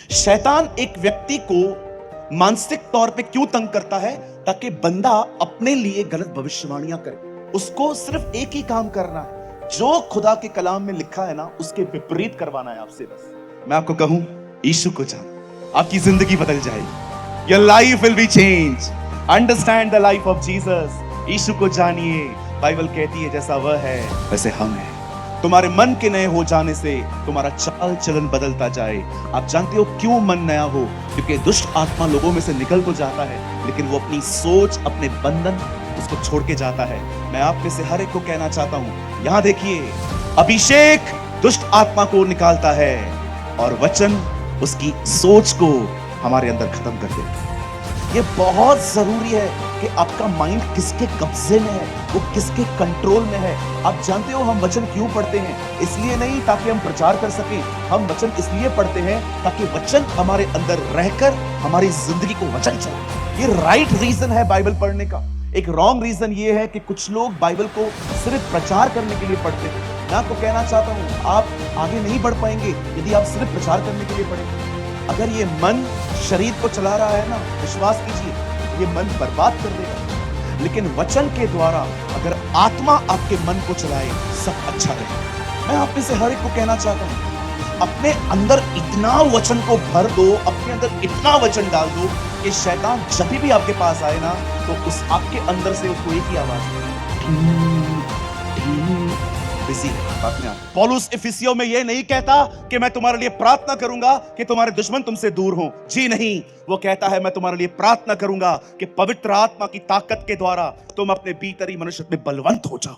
शैतान एक व्यक्ति को मानसिक तौर पे क्यों तंग करता है? ताकि बंदा अपने लिए गलत भविष्यवाणियां करे। उसको सिर्फ एक ही काम करना है, जो खुदा के कलाम में लिखा है ना, उसके विपरीत करवाना है आपसे। बस मैं आपको कहूं, यीशु को जान, आपकी जिंदगी बदल जाएगी। Your life will be change. Understand the life of Jesus. Yeshu को जानिए। बाइबल कहती है जैसा वह है वैसे हम हैं। तुम्हारे मन के नए हो जाने से तुम्हारा चाल चलन बदलता जाए। आप जानते हो क्यों मन नया हो? क्योंकि दुष्ट आत्मा लोगों में से निकल तो जाता है, लेकिन वो अपनी सोच, अपने बंधन उसको छोड़ के जाता है। मैं आप में से हर एक को कहना चाहता हूं, यहां देखिए, अभिषेक दुष्ट आत्मा को निकालता है और वचन उसकी सोच को हमारे अंदर खत्म कर देता है। ये बहुत जरूरी है कि आपका माइंड किसके कब्जे में है, वो किसके कंट्रोल में है। आप जानते हो हम वचन क्यों पढ़ते हैं? इसलिए नहीं ताकि हम प्रचार कर सकें। हम वचन इसलिए पढ़ते हैं ताकि वचन हमारे अंदर रहकर हमारी जिंदगी को वचन चलाए। ये राइट रीजन है बाइबल पढ़ने का। एक रॉन्ग रीजन ये है कि कुछ लोग बाइबल को सिर्फ प्रचार करने के लिए पढ़ते हैं। मैं आपको कहना चाहता हूं, आप आगे नहीं बढ़ पाएंगे यदि आप सिर्फ प्रचार करने के लिए पढ़ेंगे। अगर ये मन शरीर को चला रहा है ना, विश्वास कीजिए, ये मन बर्बाद कर देगा। लेकिन वचन के द्वारा अगर आत्मा आपके मन को चलाए, सब अच्छा रहेगा। मैं आप में से हर एक को कहना चाहता हूं, अपने अंदर इतना वचन को भर दो, अपने अंदर इतना वचन डाल दो कि शैतान जब भी आपके पास आए ना, तो उस आपके अंदर से उसको एक ही आवाज बिजी बात में। पौलुस इफिसियों में यह नहीं कहता कि मैं तुम्हारे लिए प्रार्थना करूंगा कि तुम्हारे दुश्मन तुमसे दूर हों। जी नहीं, वो कहता है मैं तुम्हारे लिए प्रार्थना करूंगा कि पवित्र आत्मा की ताकत के द्वारा तुम अपने भीतरी मनुष्य में बलवंत हो जाओ।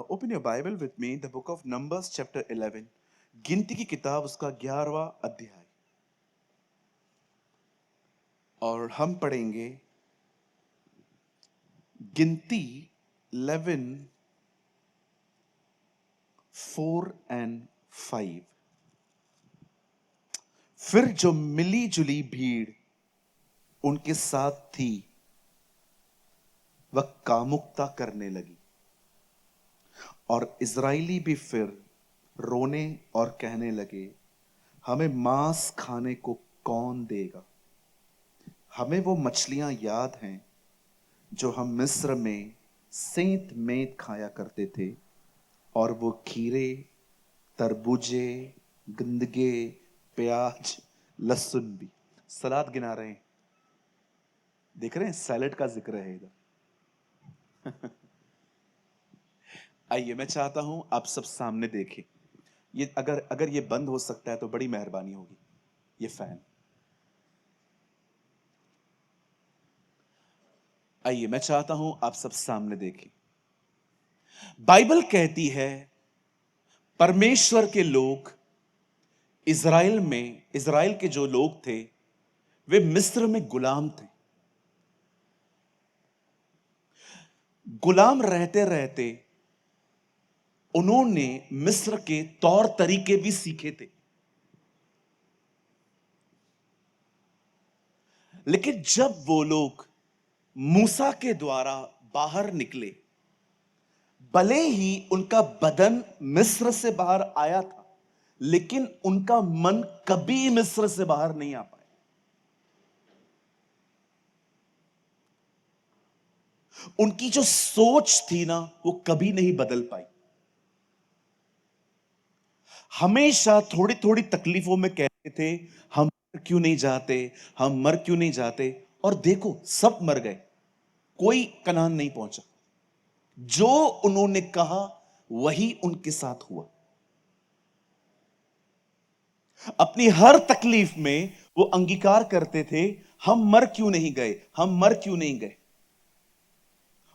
Open your Bible with me, the book of numbers chapter 11, गिनती की किताब, उसका 11वां अध्याय। और हम पढ़ेंगे गिनती 11 4 and 5। फिर जो मिली जुली भीड़ उनके साथ थी वह कामुकता करने लगी, और इजराइली भी फिर रोने और कहने लगे, हमें मांस खाने को कौन देगा? हमें वो मछलियां याद हैं जो हम मिस्र में सेंत मेंत खाया करते थे, और वो खीरे, तरबूजे, गंदगे, प्याज, लहसुन भी। सलाद गिना रहे हैं, देख रहे हैं, सैलेड का जिक्र है इधर। आइए, मैं चाहता हूं आप सब सामने देखें। ये अगर ये बंद हो सकता है तो बड़ी मेहरबानी होगी। ये फैन, आइए मैं चाहता हूं आप सब सामने देखें। बाइबल कहती है परमेश्वर के लोग इजराइल के जो लोग थे वे मिस्र में गुलाम थे। गुलाम रहते रहते उन्होंने मिस्र के तौर तरीके भी सीखे थे। लेकिन जब वो लोग मूसा के द्वारा बाहर निकले, भले ही उनका बदन मिस्र से बाहर आया था, लेकिन उनका मन कभी मिस्र से बाहर नहीं आ पाया। उनकी जो सोच थी ना, वो कभी नहीं बदल पाई। हमेशा थोड़ी थोड़ी तकलीफों में कहते थे, हम मर क्यों नहीं जाते, हम मर क्यों नहीं जाते। और देखो, सब मर गए, कोई कनान नहीं पहुंचा। जो उन्होंने कहा वही उनके साथ हुआ। अपनी हर तकलीफ में वो अंगीकार करते थे, हम मर क्यों नहीं गए, हम मर क्यों नहीं गए।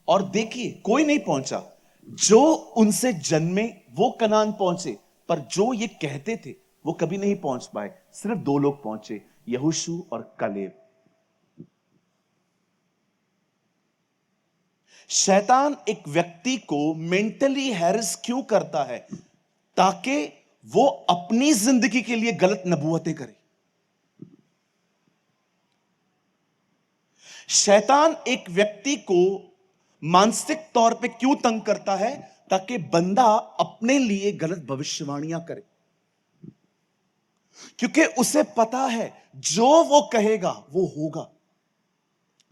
और देखिए, कोई नहीं पहुंचा। जो उनसे जन्मे वो कनान पहुंचे, पर जो ये कहते थे वो कभी नहीं पहुंच पाए। सिर्फ दो लोग पहुंचे, यहोशू और कलेब। शैतान एक व्यक्ति को मेंटली हैरेस क्यों करता है? ताकि वो अपनी जिंदगी के लिए गलत नबूवतें करे। शैतान एक व्यक्ति को मानसिक तौर पे क्यों तंग करता है? ताकि बंदा अपने लिए गलत भविष्यवाणियां करे, क्योंकि उसे पता है जो वो कहेगा वो होगा।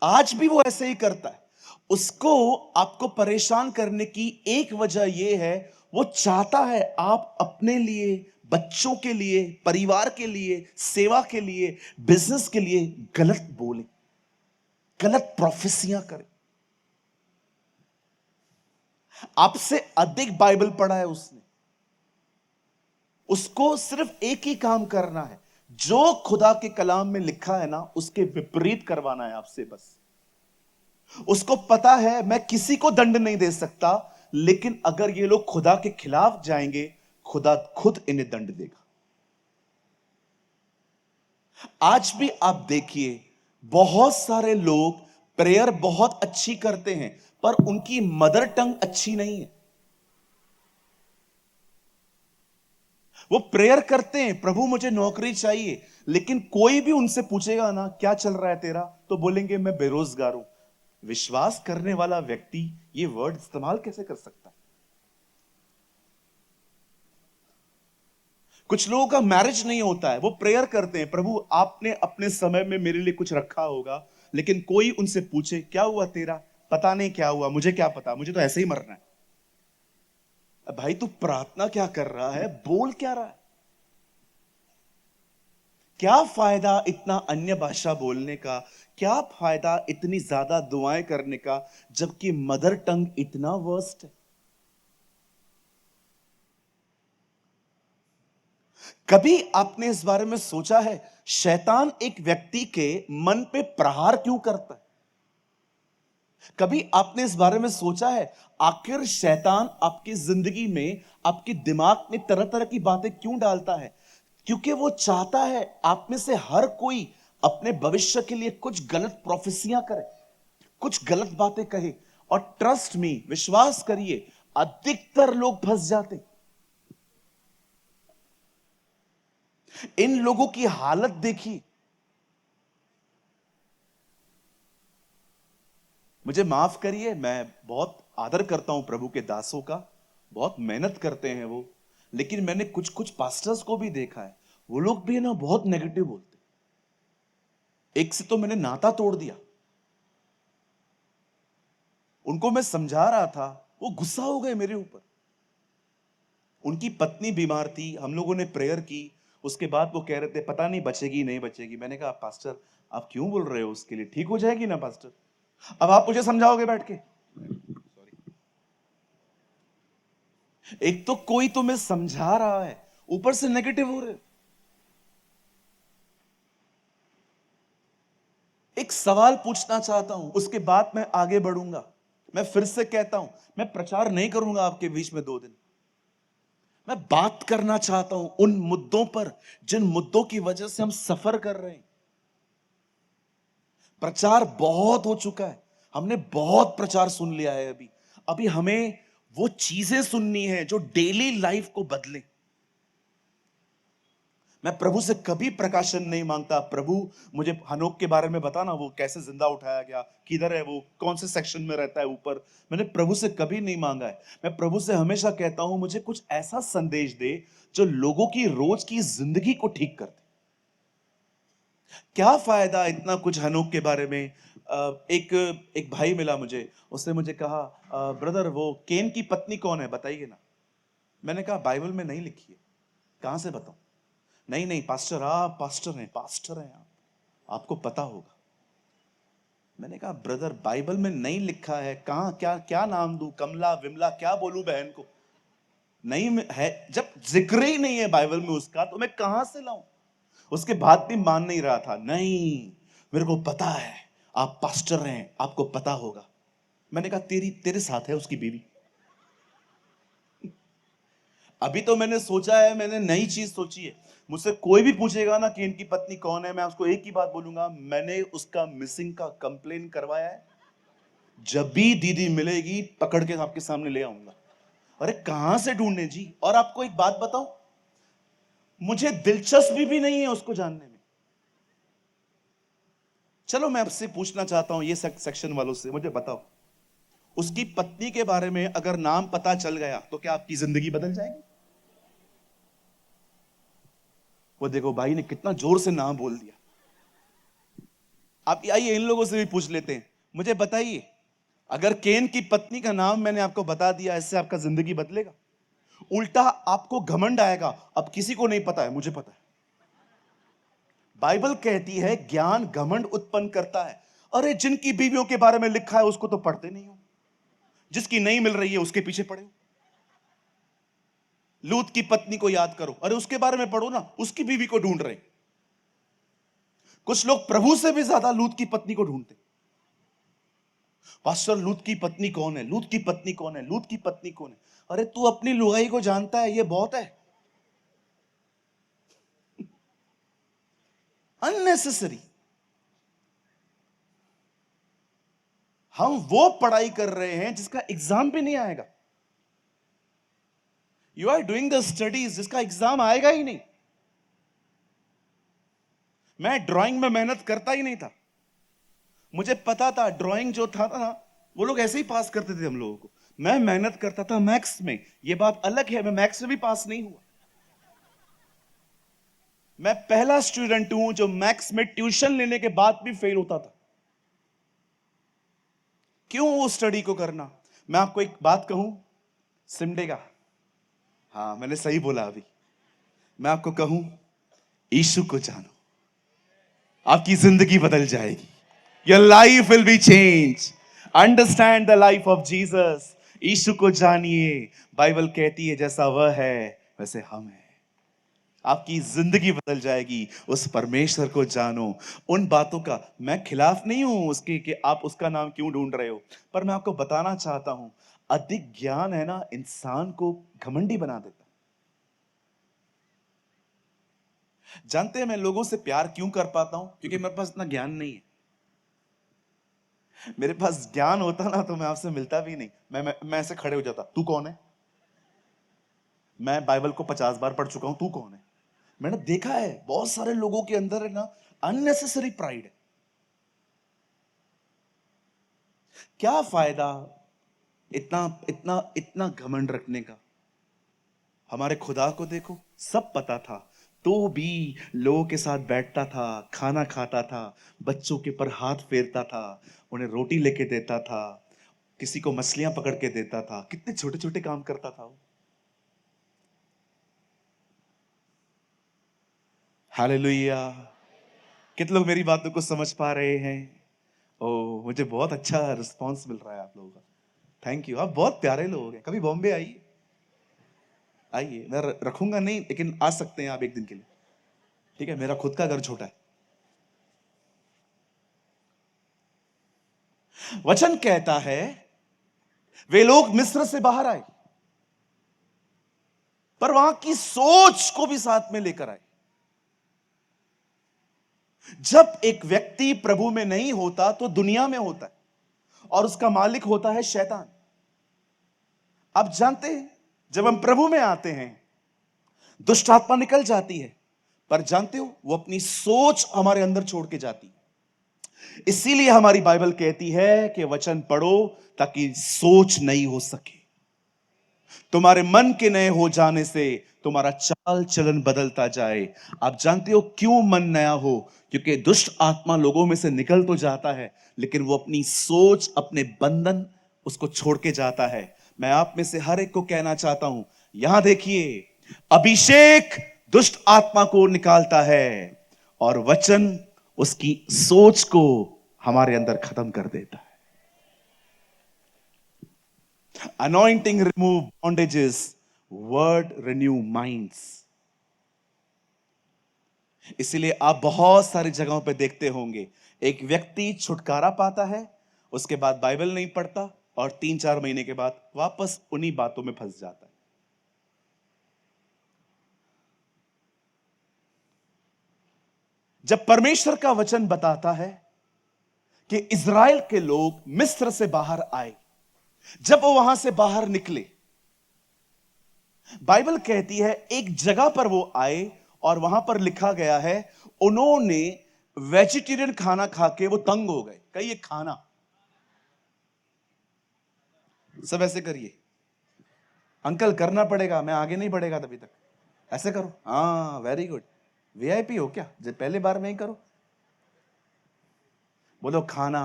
आज भी वो ऐसे ही करता है। उसको आपको परेशान करने की एक वजह यह है, वो चाहता है आप अपने लिए, बच्चों के लिए, परिवार के लिए, सेवा के लिए, बिजनेस के लिए गलत बोले, गलत प्रोफेसियां करें। आपसे अधिक बाइबल पढ़ा है उसने, उसको सिर्फ एक ही काम करना है, जो खुदा के कलाम में लिखा है ना उसके विपरीत करवाना है आपसे बस। उसको पता है मैं किसी को दंड नहीं दे सकता, लेकिन अगर ये लोग खुदा के खिलाफ जाएंगे, खुदा खुद इन्हें दंड देगा। आज भी आप देखिए, बहुत सारे लोग प्रेयर बहुत अच्छी करते हैं, पर उनकी मदर टंग अच्छी नहीं है। वो प्रेयर करते हैं, प्रभु मुझे नौकरी चाहिए, लेकिन कोई भी उनसे पूछेगा ना क्या चल रहा है तेरा, तो बोलेंगे मैं बेरोजगार हूं। विश्वास करने वाला व्यक्ति ये वर्ड इस्तेमाल कैसे कर सकता है? कुछ लोगों का मैरिज नहीं होता है, वो प्रेयर करते हैं, प्रभु आपने अपने समय में मेरे लिए कुछ रखा होगा, लेकिन कोई उनसे पूछे क्या हुआ तेरा, पता नहीं क्या हुआ, मुझे क्या पता, मुझे तो ऐसे ही मरना है। भाई तू प्रार्थना क्या कर रहा है, बोल क्या रहा है? क्या फायदा इतना अन्य भाषा बोलने का, क्या फायदा इतनी ज्यादा दुआएं करने का, जबकि मदर टंग इतना वर्स्ट है। कभी आपने इस बारे में सोचा है शैतान एक व्यक्ति के मन पे प्रहार क्यों करता है? कभी आपने इस बारे में सोचा है आखिर शैतान आपकी जिंदगी में, आपके दिमाग में तरह तरह की बातें क्यों डालता है? क्योंकि वो चाहता है आप में से हर कोई अपने भविष्य के लिए कुछ गलत प्रोफेसियां करे, कुछ गलत बातें कहे। और ट्रस्ट मी, विश्वास करिए, अधिकतर लोग फंस जाते। इन लोगों की हालत देखिए। मुझे माफ करिए, मैं बहुत आदर करता हूं प्रभु के दासों का, बहुत मेहनत करते हैं वो, लेकिन मैंने कुछ कुछ पास्टर्स को भी देखा है, वो लोग भी है ना बहुत नेगेटिव बोलते। एक से तो मैंने नाता तोड़ दिया, उनको मैं समझा रहा था, वो गुस्सा हो गए मेरे ऊपर। उनकी पत्नी बीमार थी, हम लोगों ने प्रेयर की, उसके बाद वो कह रहे थे पता नहीं बचेगी नहीं बचेगी। मैंने कहा पास्टर आप क्यों बोल रहे हो, उसके लिए ठीक हो जाएगी ना पास्टर। अब आप मुझे समझाओगे बैठ के? एक तो कोई तुम्हें समझा रहा है, ऊपर से नेगेटिव हो रहे। एक सवाल पूछना चाहता हूं, उसके बाद मैं आगे बढ़ूंगा। मैं फिर से कहता हूं, मैं प्रचार नहीं करूंगा आपके बीच में 2 दिन। मैं बात करना चाहता हूं उन मुद्दों पर जिन मुद्दों की वजह से हम सफर कर रहे हैं। प्रचार बहुत हो चुका है, हमने बहुत प्रचार सुन लिया है। अभी अभी हमें वो चीजें सुननी है जो डेली लाइफ को बदले। मैं प्रभु से कभी प्रकाशन नहीं मांगता, प्रभु मुझे हनोक के बारे में बताना, वो कैसे जिंदा उठाया गया, किधर है वो, कौन से सेक्शन में रहता है ऊपर। मैंने प्रभु से कभी नहीं मांगा है। मैं प्रभु से हमेशा कहता हूं मुझे कुछ ऐसा संदेश दे जो लोगों की रोज की जिंदगी को ठीक कर दे। क्या फायदा इतना कुछ हनोक के बारे में। एक एक भाई मिला मुझे, उसने मुझे कहा ब्रदर वो केन की पत्नी कौन है बताइए ना। मैंने कहा बाइबल में नहीं लिखी है। कहां से बताऊं? नहीं नहीं पास्टर, आप पास्टर हैं, पास्टर हैं आप, आपको पता होगा। मैंने कहा ब्रदर बाइबल में नहीं लिखा है, कहां, क्या क्या नाम दूं, कमला विमला क्या बोलूं बहन को? नहीं है, जब जिक्र ही नहीं है बाइबल में उसका, तो मैं कहां से लाऊं? उसके बाद भी मान नहीं रहा था। नहीं, मेरे को पता है, आप पास्टर हैं, आपको पता होगा। मैंने कहा तेरी तेरे साथ है उसकी बीवी। अभी तो मैंने सोचा है, मैंने नई चीज सोची है। मुझसे कोई भी पूछेगा ना कि इनकी पत्नी कौन है, मैं उसको एक ही बात बोलूंगा, मैंने उसका मिसिंग का कंप्लेन करवाया है। जब भी दीदी मिलेगी पकड़ के आपके सामने ले आऊंगा। अरे कहां से ढूंढने जी। और आपको एक बात बताऊं, मुझे दिलचस्पी भी नहीं है उसको जानने में। चलो मैं आपसे पूछना चाहता हूं ये सेक्शन वालों से, मुझे बताओ उसकी पत्नी के बारे में अगर नाम पता चल गया तो क्या आपकी जिंदगी बदल जाएगी? वो देखो भाई ने कितना जोर से नाम बोल दिया। आप आइए इन लोगों से भी पूछ लेते हैं, मुझे बताइए, अगर केन की पत्नी का नाम मैंने आपको बता दिया, इससे आपका जिंदगी बदलेगा? उल्टा आपको घमंड आएगा, अब किसी को नहीं पता है, मुझे पता है। बाइबल कहती है ज्ञान घमंड उत्पन्न करता है। अरे जिनकी बीवियों के बारे में लिखा है उसको तो पढ़ते नहीं हो, जिसकी नहीं मिल रही है उसके पीछे पड़े हो। लूत की पत्नी को याद करो, अरे उसके बारे में पढ़ो ना, उसकी बीवी को ढूंढ रहे। कुछ लोग प्रभु से भी ज्यादा लूत की पत्नी को ढूंढते। पास्टर लूत की पत्नी कौन है, लूत की पत्नी कौन है, लूत की पत्नी कौन है? अरे तू अपनी लुगाई को जानता है, ये बहुत है। अननेसेसरी। हम वो पढ़ाई कर रहे हैं जिसका एग्जाम भी नहीं आएगा। You are doing the studies जिसका एग्जाम आएगा ही नहीं। मैं ड्राइंग में मेहनत करता ही नहीं था, मुझे पता था ड्राइंग जो था ना वो लोग ऐसे ही पास करते थे हम लोगों को। मैं मेहनत करता था मैथ्स में, ये बात अलग है, मैं मैथ्स में भी पास नहीं हुआ। मैं पहला स्टूडेंट हूं जो मैथ्स में ट्यूशन लेने के बाद भी फेल होता था। क्यों वो स्टडी को करना? मैं आपको एक बात कहूं, सिमडेगा, हाँ मैंने सही बोला अभी, मैं आपको कहूं यीशु को जानो, आपकी जिंदगी बदल जाएगी। Your life will be change. Understand the life of Jesus. Yeshu को जानिए। बाइबल कहती है जैसा वह है वैसे हम हैं। आपकी जिंदगी बदल जाएगी। उस परमेश्वर को जानो। उन बातों का मैं खिलाफ नहीं हूं उसके कि आप उसका नाम क्यों ढूंढ रहे हो, पर मैं आपको बताना चाहता हूं अधिक ज्ञान है ना इंसान को घमंडी बना देता। जानते हैं मैं लोगों से प्यार क्यों कर पाता हूं? क्योंकि मेरे पास इतना ज्ञान नहीं है। मेरे पास ज्ञान होता ना तो मैं आपसे मिलता भी नहीं। मैं ऐसे खड़े हो जाता, तू कौन है? मैं बाइबल को 50 बार पढ़ चुका हूं, तू कौन है? मैंने देखा है बहुत सारे लोगों के अंदर है ना अननेसेसरी प्राइड है। क्या फायदा इतना इतना इतना घमंड रखने का? हमारे खुदा को देखो, सब पता था तो भी लोगों के साथ बैठता था, खाना खाता था, बच्चों के ऊपर हाथ फेरता था, उन्हें रोटी लेके देता था, किसी को मछलियां पकड़ के देता था। कितने छोटे छोटे काम करता था वो। हालेलुया। कितने लोग मेरी बातों को समझ पा रहे हैं? ओ मुझे बहुत अच्छा रिस्पांस मिल रहा है आप लोगों का। थैंक यू, आप बहुत प्यारे लोग हैं। कभी बॉम्बे आइए, आइए, मैं रखूंगा नहीं लेकिन आ सकते हैं आप एक दिन के लिए। ठीक है, मेरा खुद का घर छोटा है। वचन कहता है वे लोग मिस्र से बाहर आए पर वहां की सोच को भी साथ में लेकर आए। जब एक व्यक्ति प्रभु में नहीं होता तो दुनिया में होता है और उसका मालिक होता है शैतान। आप जानते हैं जब हम प्रभु में आते हैं दुष्ट आत्मा निकल जाती है, पर जानते हो वो अपनी सोच हमारे अंदर छोड़ के जाती है। इसीलिए हमारी बाइबल कहती है कि वचन पढ़ो ताकि सोच नई हो सके। तुम्हारे मन के नए हो जाने से तुम्हारा चाल चलन बदलता जाए। आप जानते हो क्यों मन नया हो? क्योंकि दुष्ट आत्मा लोगों में से निकल तो जाता है लेकिन वो अपनी सोच, अपने बंधन उसको छोड़ के जाता है। मैं आप में से हर एक को कहना चाहता हूं, यहां देखिए, अभिषेक दुष्ट आत्मा को निकालता है और वचन उसकी सोच को हमारे अंदर खत्म कर देता है। Anointing remove bondages, word renew minds. इसीलिए आप बहुत सारी जगहों पे देखते होंगे एक व्यक्ति छुटकारा पाता है, उसके बाद बाइबल नहीं पढ़ता और 3-4 महीने के बाद वापस उन्हीं बातों में फंस जाता है। जब परमेश्वर का वचन बताता है कि इज़राइल के लोग मिस्र से बाहर आए, जब वो वहां से बाहर निकले, बाइबल कहती है एक जगह पर वो आए और वहां पर लिखा गया है उन्होंने वेजिटेरियन खाना खा के वो तंग हो गए। कहिए खाना। सब ऐसे करिए। अंकल करना पड़ेगा, मैं आगे नहीं बढ़ेगा तभी तक। ऐसे करो, हाँ वेरी गुड। वीआईपी हो क्या जब पहले बार में ही करो। बोलो खाना।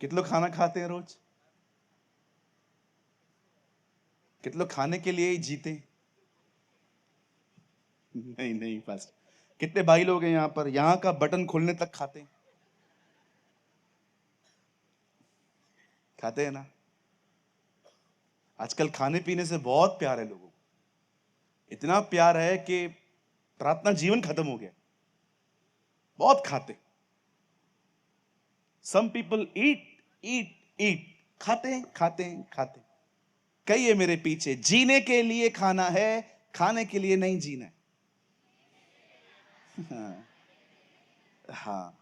कितने लोग खाना खाते हैं रोज? कितने लोग खाने के लिए ही जीते? नहीं नहीं फास्ट। कितने भाई लोग हैं यहां पर, यहां का बटन खोलने तक खाते हैं? खाते हैं ना। आजकल खाने पीने से बहुत प्यार है लोगों को। इतना प्यार है कि प्रार्थना जीवन खत्म हो गया। बहुत खाते। सम पीपल ईट ईट ईट, खाते हैं खाते हैं खाते हैं। कई है मेरे पीछे, जीने के लिए खाना है, खाने के लिए नहीं जीना है। हाँ।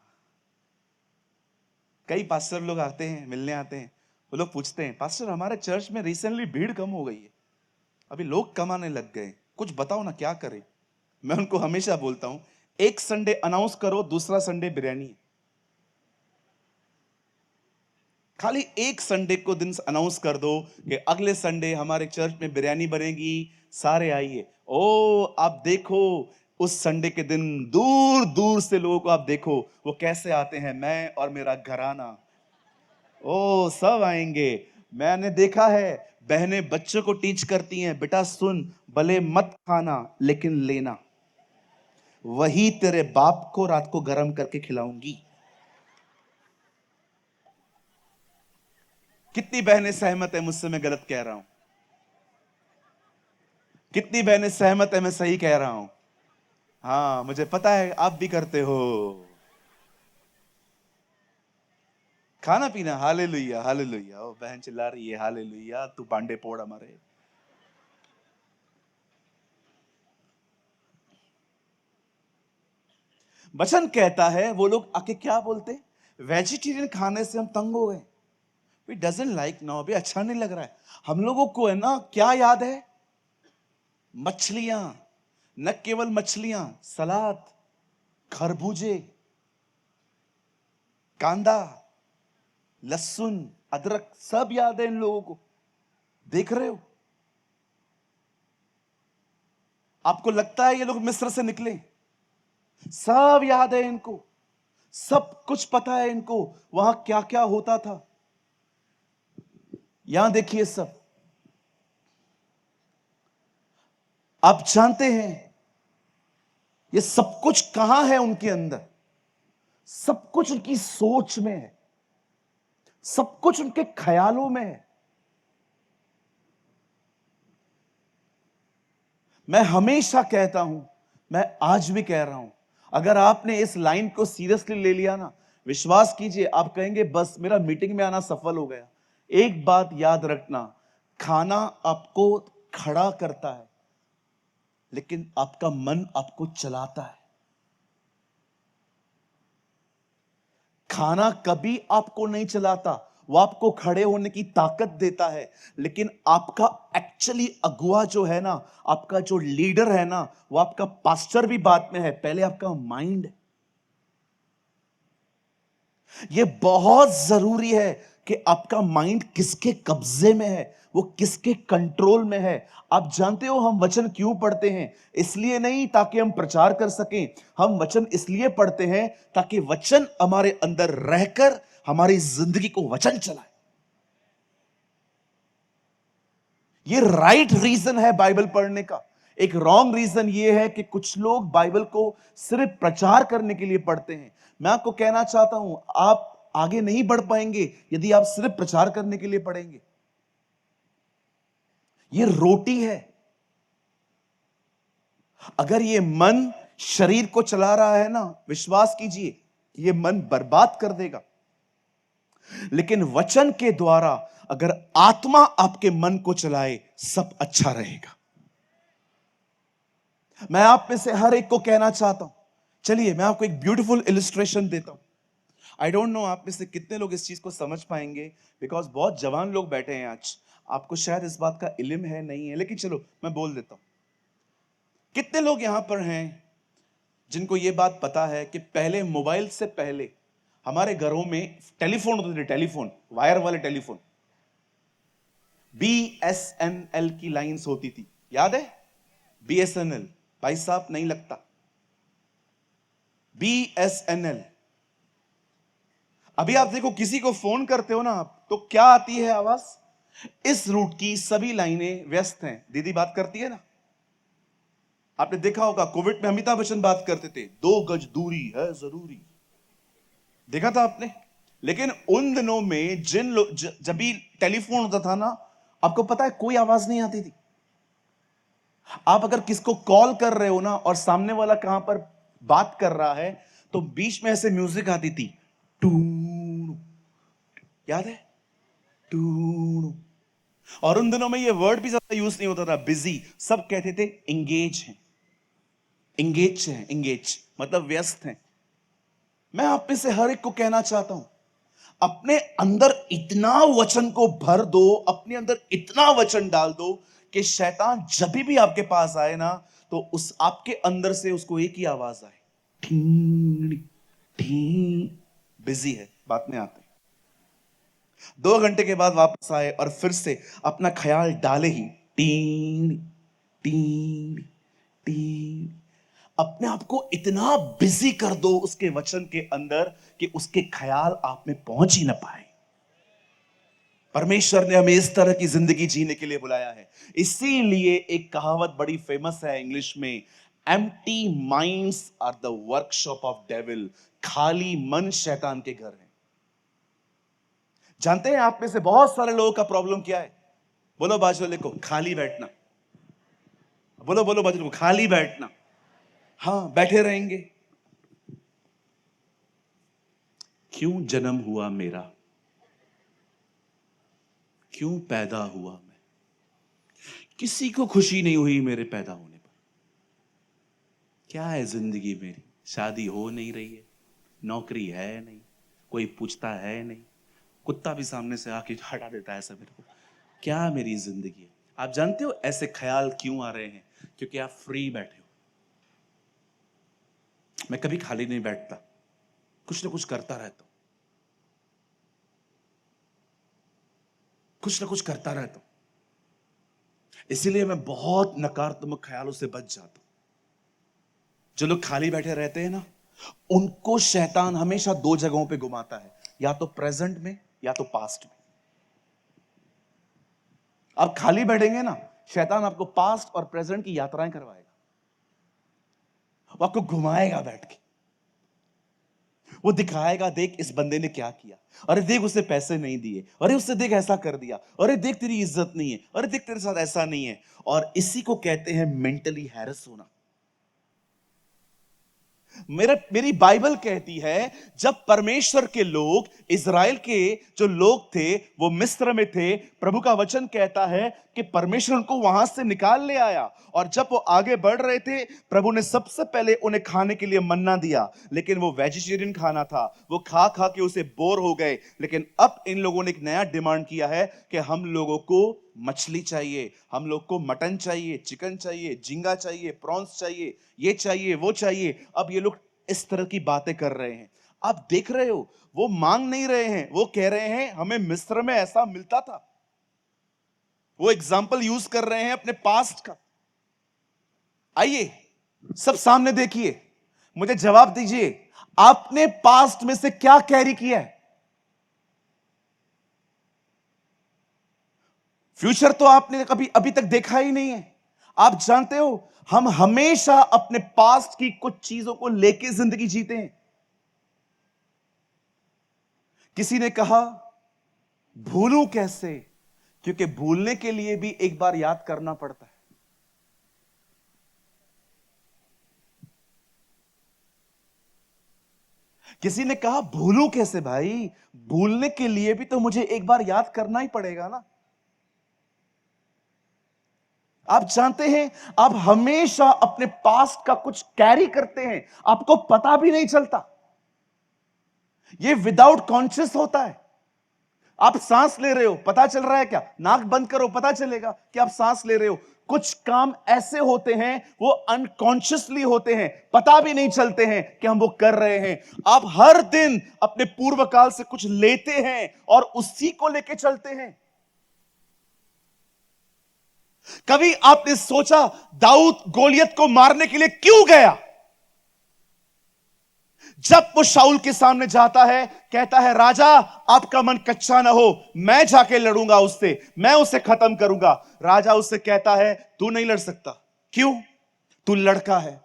कई पास्टर लोग आते हैं, मिलने आते हैं। वो लोग पूछते हैं, पास्टर हमारे चर्च में रिसेंटली भीड़ कम हो गई है, अभी लोग कम आने लग गए, कुछ बताओ ना क्या करें। मैं उनको हमेशा बोलता हूं, एक संडे अनाउंस करो, दूसरा संडे बिरयानी है। खाली एक संडे को दिन अनाउंस कर दो कि अगले संडे हमारे चर्च में बिरयानी बनेगी, सारे आइए। ओ आप देखो, उस संडे के दिन दूर दूर से लोगों को आप देखो वो कैसे आते हैं, मैं और मेरा घराना। ओ सब आएंगे। मैंने देखा है, बहनें बच्चों को टीच करती हैं, बेटा सुन, भले मत खाना लेकिन लेना, वही तेरे बाप को रात को गर्म करके खिलाऊंगी। कितनी बहनें सहमत है मुझसे मैं गलत कह रहा हूं? कितनी बहनें सहमत है मैं सही कह रहा हूं? हाँ मुझे पता है आप भी करते हो। खाना पीना, हालेलुया हालेलुया। ओ बहन चिल्ला रही है हालेलुया, तू बांडे पोड़ हमारे। वचन कहता है, वो लोग आके क्या बोलते, वेजिटेरियन खाने से हम तंग हो गए, वी डजंट लाइक नाउ, अभी अच्छा नहीं लग रहा है। हम लोगों को है ना क्या याद है, मछलियां, न केवल मछलियां, सलाद, खरबूजे, कांदा, लहसुन, अदरक, सब याद है इन लोगों को। देख रहे हो, आपको लगता है ये लोग मिस्र से निकले? सब याद है इनको, सब कुछ पता है इनको, वहां क्या क्या होता था। यहां देखिए सब, आप जानते हैं ये सब कुछ कहां है उनके अंदर? सब कुछ उनकी सोच में है, सब कुछ उनके ख्यालों में है। मैं हमेशा कहता हूं, मैं आज भी कह रहा हूं, अगर आपने इस लाइन को सीरियसली ले लिया ना, विश्वास कीजिए आप कहेंगे बस मेरा मीटिंग में आना सफल हो गया। एक बात याद रखना, खाना आपको खड़ा करता है लेकिन आपका मन आपको चलाता है। खाना कभी आपको नहीं चलाता, वो आपको खड़े होने की ताकत देता है, लेकिन आपका एक्चुअली अगुआ जो है ना, आपका जो लीडर है ना, वो आपका पास्टर भी बाद में है, पहले आपका माइंड है। ये बहुत जरूरी है कि आपका माइंड किसके कब्जे में है, वो किसके कंट्रोल में है। आप जानते हो हम वचन क्यों पढ़ते हैं? इसलिए नहीं ताकि हम प्रचार कर सकें, हम वचन इसलिए पढ़ते हैं ताकि वचन हमारे अंदर रहकर हमारी जिंदगी को वचन चलाए। ये राइट रीजन है बाइबल पढ़ने का। एक रॉन्ग रीजन ये है कि कुछ लोग बाइबल को सिर्फ प्रचार करने के लिए पढ़ते हैं। मैं आपको कहना चाहता हूं, आप आगे नहीं बढ़ पाएंगे यदि आप सिर्फ प्रचार करने के लिए पढ़ेंगे। ये रोटी है। अगर ये मन शरीर को चला रहा है ना, विश्वास कीजिए ये मन बर्बाद कर देगा। लेकिन वचन के द्वारा अगर आत्मा आपके मन को चलाए, सब अच्छा रहेगा। मैं आप में से हर एक को कहना चाहता हूं, चलिए मैं आपको एक ब्यूटीफुल इलिस्ट्रेशन देता हूं। आई डोंट नो आप में से कितने लोग इस चीज को समझ पाएंगे, बिकॉज बहुत जवान लोग बैठे हैं आज, आपको शायद इस बात का इल्म है नहीं है, लेकिन चलो मैं बोल देता हूं। कितने लोग यहां पर हैं जिनको यह बात पता है कि पहले, मोबाइल से पहले हमारे घरों में टेलीफोन होते थे, टेलीफोन, वायर वाले टेलीफोन, BSNL की लाइंस होती थी, याद है? BSNL, भाई साहब नहीं लगता, BSNL। अभी आप देखो, किसी को फोन करते हो ना आप, तो क्या आती है आवाज? इस रूट की सभी लाइनें व्यस्त हैं। दीदी बात करती है ना, आपने देखा होगा कोविड में अमिताभ बच्चन बात करते थे, 2 गज दूरी है जरूरी, देखा था आपने? लेकिन उन दिनों में जिन लोग जब भी टेलीफोन होता था ना, आपको पता है कोई आवाज नहीं आती थी। आप अगर किसको कॉल कर रहे हो ना और सामने वाला कहां पर बात कर रहा है, तो बीच में ऐसे म्यूजिक आती थी, टू, याद है? टू। और उन दिनों में ये वर्ड भी ज्यादा यूज नहीं होता था, बिजी, सब कहते थे इंगेज है, इंगेज है, इंगेज मतलब व्यस्त है। मैं आप में से हर एक को कहना चाहता हूं, अपने अंदर इतना वचन को भर दो, अपने अंदर इतना वचन डाल दो कि शैतान जब भी आपके पास आए ना, तो उस आपके अंदर से उसको एक ही आवाज आए, ठीक ठीक, बिजी है, बात में आते हैं। 2 घंटे के बाद वापस आए और फिर से अपना ख्याल डाले ही, टीन टीन टीन। अपने आप को इतना बिजी कर दो उसके वचन के अंदर कि उसके ख्याल आप में पहुंच ही ना पाए। परमेश्वर ने हमें इस तरह की जिंदगी जीने के लिए बुलाया है। इसीलिए एक कहावत बड़ी फेमस है इंग्लिश में, empty minds are the workshop of devil. खाली मन शैतान के घर है। जानते हैं आप में से बहुत सारे लोगों का प्रॉब्लम क्या है? बोलो बाजू वाले को, खाली बैठना। बोलो बोलो बाजू वाले को, खाली बैठना। हाँ, बैठे रहेंगे। क्यों जन्म हुआ मेरा, क्यों पैदा हुआ मैं? किसी को खुशी नहीं हुई मेरे पैदा होने पर। क्या है जिंदगी मेरी? शादी हो नहीं रही है, नौकरी है नहीं, कोई पूछता है नहीं, कुत्ता भी सामने से आके हटा देता है सब मेरे को। क्या मेरी जिंदगी है? आप जानते हो ऐसे ख्याल क्यों आ रहे हैं? क्योंकि आप फ्री बैठे हो। मैं कभी खाली नहीं बैठता, कुछ ना कुछ करता रहता हूं, कुछ ना कुछ करता रहता हूं। इसीलिए मैं बहुत नकारात्मक ख्यालों से बच जाता हूं। जो लोग खाली बैठे रहते हैं ना, उनको शैतान हमेशा 2 जगहों पे घुमाता है, या तो प्रेजेंट में या तो पास्ट में। आप खाली बैठेंगे ना, शैतान आपको पास्ट और प्रेजेंट की यात्राएं करवाएगा, वो आपको घुमाएगा बैठ के। वो दिखाएगा, देख इस बंदे ने क्या किया, अरे देख उसे पैसे नहीं दिए, अरे उससे देख ऐसा कर दिया, अरे देख तेरी इज्जत नहीं है, अरे देख तेरे साथ ऐसा नहीं है। और इसी को कहते हैं मेंटली हैरेस होना। मेरी बाइबल कहती है, जब परमेश्वर के लोग, इज़राइल के जो लोग थे वो मिस्र में थे, प्रभु का वचन कहता है कि परमेश्वर उनको वहां से निकाल ले आया। और जब वो आगे बढ़ रहे थे, प्रभु ने सबसे पहले उन्हें खाने के लिए मन्ना दिया, लेकिन वो वेजिटेरियन खाना था, वो खा खा के उसे बोर हो गए। लेकिन अब इन लोगों ने एक नया डिमांड किया है कि हम लोगों को मछली चाहिए, हम लोग को मटन चाहिए, चिकन चाहिए, झींगा चाहिए, प्रॉन्स चाहिए, ये चाहिए, वो चाहिए। अब ये लोग इस तरह की बातें कर रहे हैं। आप देख रहे हो, वो मांग नहीं रहे हैं, वो कह रहे हैं हमें मिस्र में ऐसा मिलता था। वो एग्जाम्पल यूज कर रहे हैं अपने पास्ट का। आइए सब सामने देखिए, मुझे जवाब दीजिए, आपने पास्ट में से क्या कैरी किया है? फ्यूचर तो आपने कभी अभी तक देखा ही नहीं है। आप जानते हो, हम हमेशा अपने पास्ट की कुछ चीजों को लेके जिंदगी जीते हैं। किसी ने कहा भूलूं कैसे, क्योंकि भूलने के लिए भी एक बार याद करना पड़ता है। किसी ने कहा भूलूं कैसे भाई, भूलने के लिए भी तो मुझे एक बार याद करना ही पड़ेगा ना। आप जानते हैं, आप हमेशा अपने पास्ट का कुछ कैरी करते हैं, आपको पता भी नहीं चलता। ये विदाउट कॉन्शियस होता है। आप सांस ले रहे हो, पता चल रहा है क्या? नाक बंद करो, पता चलेगा कि आप सांस ले रहे हो। कुछ काम ऐसे होते हैं वो अनकॉन्शियसली होते हैं, पता भी नहीं चलते हैं कि हम वो कर रहे हैं। आप हर दिन अपने पूर्व काल से कुछ लेते हैं और उसी को लेके चलते हैं। कभी आपने सोचा दाऊद गोलियत को मारने के लिए क्यों गया? जब वो शाऊल के सामने जाता है, कहता है राजा आपका मन कच्चा ना हो, मैं जाके लड़ूंगा उससे, मैं उसे खत्म करूंगा। राजा उससे कहता है तू नहीं लड़ सकता। क्यों? तू लड़का है।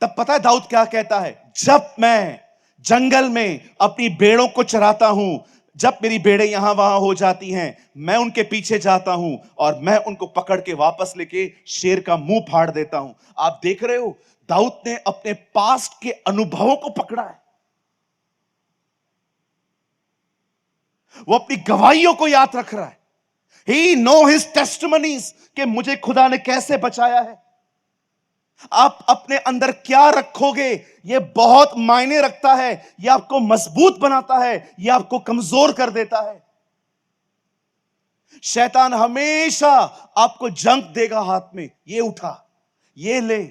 तब पता है दाऊद क्या कहता है? जब मैं जंगल में अपनी भेड़ों को चराता हूं, जब मेरी भेड़ें यहां वहां हो जाती हैं, मैं उनके पीछे जाता हूं और मैं उनको पकड़ के वापस लेके शेर का मुंह फाड़ देता हूं। आप देख रहे हो, दाऊद ने अपने पास्ट के अनुभवों को पकड़ा है। वो अपनी गवाहियों को याद रख रहा है। ही नो हिज टेस्टिमनीज, कि मुझे खुदा ने कैसे बचाया है। आप अपने अंदर क्या रखोगे यह बहुत मायने रखता है। यह आपको मजबूत बनाता है, यह आपको कमजोर कर देता है। शैतान हमेशा आपको जंक देगा हाथ में, ये उठा, ये ले,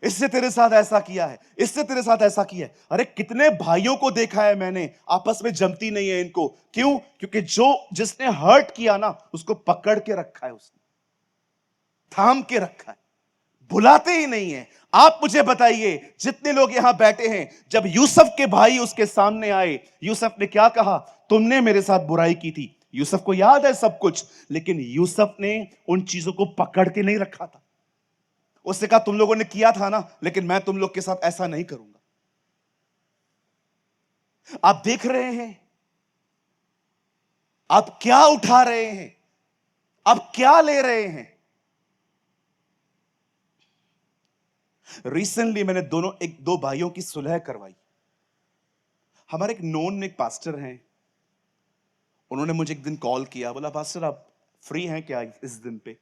इससे तेरे साथ ऐसा किया है, इससे तेरे साथ ऐसा किया है। अरे कितने भाइयों को देखा है मैंने, आपस में जमती नहीं है इनको। क्यों? क्योंकि जिसने हर्ट किया ना, उसको पकड़ के रखा है, उसने थाम के रखा है, बुलाते ही नहीं है। आप मुझे बताइए, जितने लोग यहां बैठे हैं, जब यूसुफ के भाई उसके सामने आए, यूसुफ ने क्या कहा? तुमने मेरे साथ बुराई की थी। यूसुफ को याद है सब कुछ, लेकिन यूसुफ ने उन चीजों को पकड़ के नहीं रखा था। उसने कहा तुम लोगों ने किया था ना, लेकिन मैं तुम लोग के साथ ऐसा नहीं करूंगा। आप देख रहे हैं, आप क्या उठा रहे हैं, आप क्या ले रहे हैं। रिसेंटली मैंने दो भाइयों की सुलह करवाई। हमारे एक नोन एक पास्टर हैं, उन्होंने मुझे एक दिन कॉल किया, बोला पास्टर आप फ्री हैं क्या इस दिन पे?